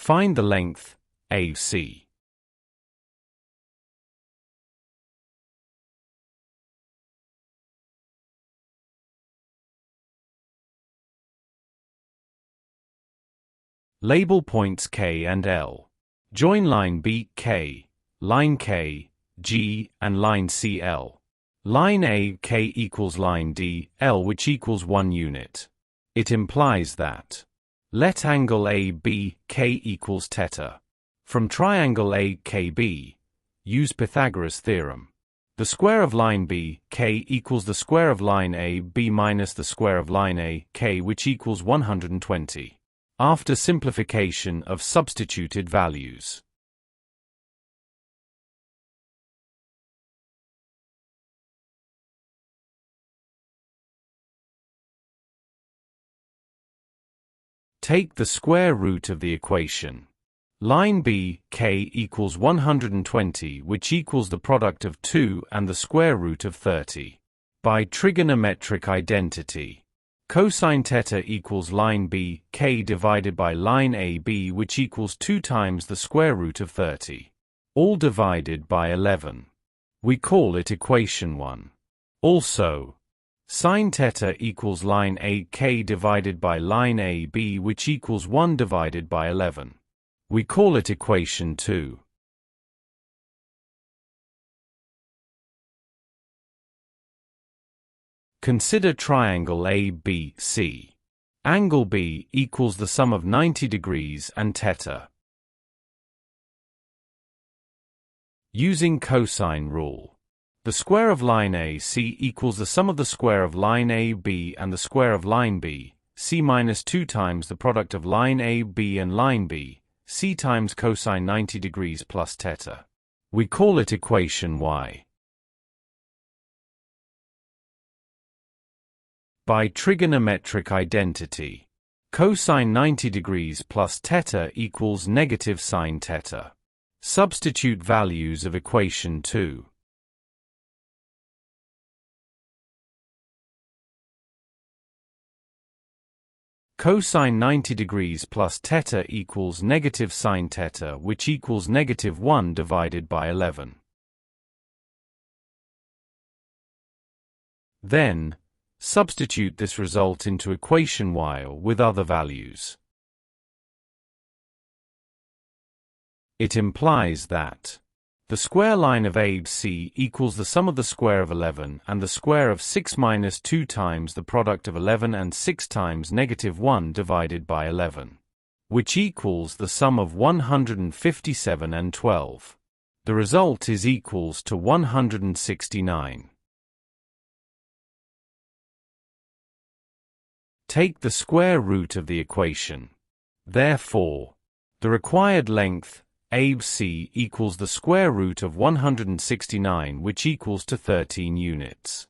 Find the length, AC. Label points K and L. Join line B, K, line K, G, and line C, L. Line A, K equals line D, L, which equals 1 unit. It implies that let angle AB, K equals theta. From triangle AKB, use Pythagoras theorem. The square of line B, K equals the square of line AB minus the square of line A, K, which equals 120. After simplification of substituted values. Take the square root of the equation. Line B, K equals 120, which equals the product of 2 and the square root of 30. By trigonometric identity, cosine theta equals line B, K divided by line AB, which equals 2 times the square root of 30. All divided by 11. We call it equation 1. Also, sine theta equals line AK divided by line AB, which equals 1 divided by 11. We call it equation 2. Consider triangle ABC. Angle B equals the sum of 90 degrees and theta. Using cosine rule, the square of line AC equals the sum of the square of line AB and the square of line B, C minus 2 times the product of line AB and line B, C times cosine 90 degrees plus theta. We call it equation Y. By trigonometric identity, cosine 90 degrees plus theta equals negative sine theta. Substitute values of equation 2. Cosine 90 degrees plus theta equals negative sine theta, which equals negative 1 divided by 11. Then, substitute this result into equation Y with other values. It implies that the square line of ABC equals the sum of the square of 11 and the square of 6 minus 2 times the product of 11 and 6 times negative 1 divided by 11, which equals the sum of 157 and 12. The result is equals to 169. Take the square root of the equation. Therefore, the required length, ABC, equals the square root of 169, which equals to 13 units.